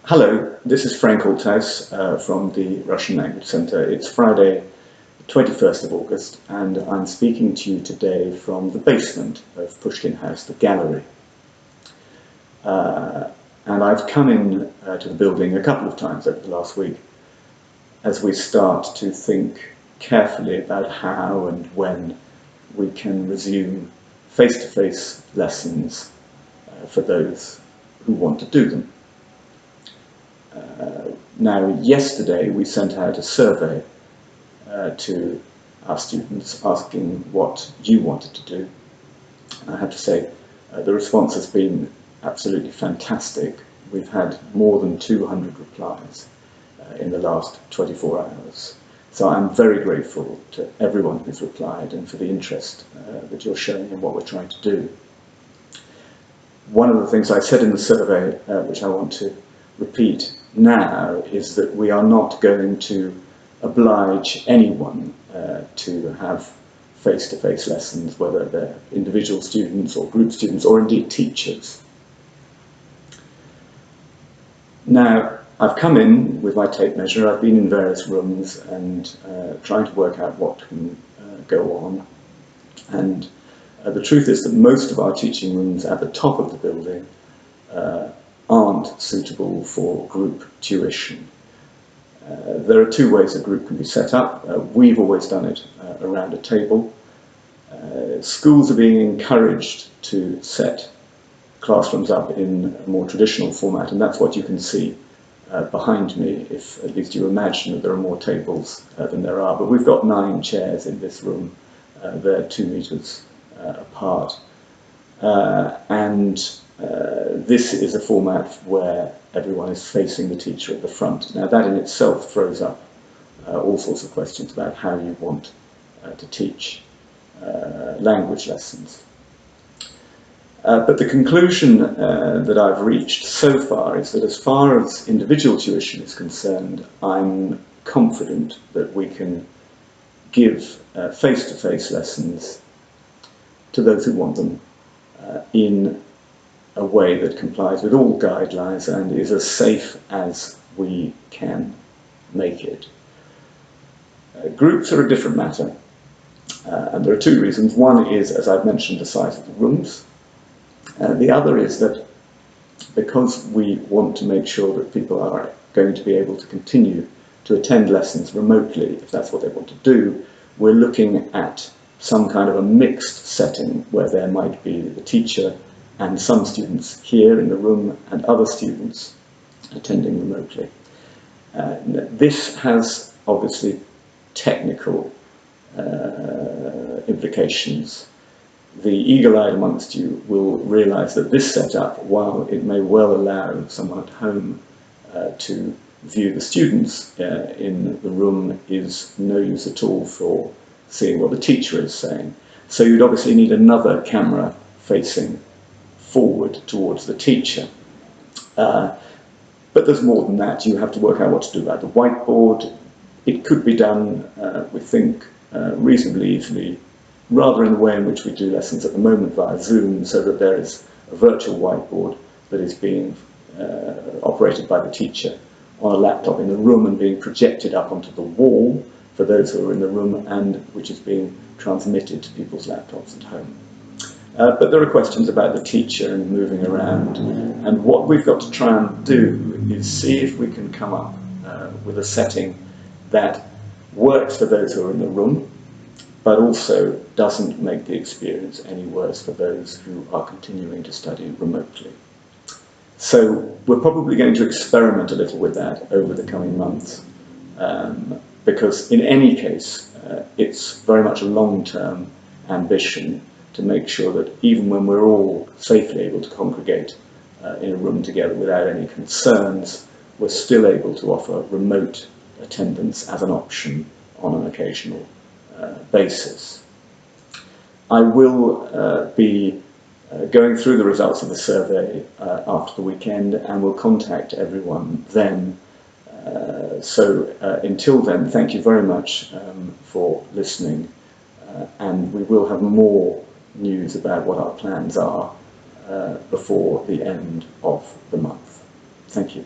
Hello, this is Frank Althaus from the Russian Language Centre. It's Friday, 21st of August, and I'm speaking to you today from the basement of Pushkin House, the gallery. And I've come in to the building a couple of times over the last week as we start to think carefully about how and when we can resume face-to-face lessons for those who want to do them. Now, yesterday we sent out a survey to our students asking what you wanted to do. I have to say the response has been absolutely fantastic. We've had more than 200 replies in the last 24 hours. So I'm very grateful to everyone who's replied and for the interest that you're showing in what we're trying to do. One of the things I said in the survey, which I want to repeat now, is that we are not going to oblige anyone to have face-to-face lessons, whether they're individual students or group students or indeed teachers. Now, I've come in with my tape measure. I've been in various rooms and trying to work out what can go on. And the truth is that most of our teaching rooms at the top of the building aren't suitable for group tuition. There are two ways a group can be set up. We've always done it around a table. Schools are being encouraged to set classrooms up in a more traditional format, and that's what you can see behind me, if at least you imagine that there are more tables than there are. But we've got 9 chairs in this room. They're 2 meters apart. This is a format where everyone is facing the teacher at the front. Now that in itself throws up all sorts of questions about how you want to teach language lessons. But the conclusion that I've reached so far is that as far as individual tuition is concerned, I'm confident that we can give face-to-face lessons to those who want them in a way that complies with all guidelines and is as safe as we can make it. Groups are a different matter, and there are 2 reasons. One is, as I've mentioned, the size of the rooms. The other is that because we want to make sure that people are going to be able to continue to attend lessons remotely, if that's what they want to do, we're looking at some kind of a mixed setting where there might be the teacher and some students here in the room and other students attending remotely. This has obviously technical implications. The eagle-eyed amongst you will realise that this setup, while it may well allow someone at home to view the students in the room, is no use at all for seeing what the teacher is saying. So you'd obviously need another camera facing forward towards the teacher. But there's more than that. You have to work out what to do about the whiteboard. It could be done, we think, reasonably easily, rather in the way in which we do lessons at the moment via Zoom, so that there is a virtual whiteboard that is being operated by the teacher on a laptop in the room and being projected up onto the wall for those who are in the room, and which is being transmitted to people's laptops at home. But there are questions about the teacher and moving around, and what we've got to try and do is see if we can come up with a setting that works for those who are in the room, but also doesn't make the experience any worse for those who are continuing to study remotely. So we're probably going to experiment a little with that over the coming months, because in any case, it's very much a long-term ambition to make sure that even when we're all safely able to congregate in a room together without any concerns, we're still able to offer remote attendance as an option on an occasional basis. I will be going through the results of the survey after the weekend, and will contact everyone then. Until then, thank you very much for listening, and we will have more news about what our plans are before the end of the month. Thank you.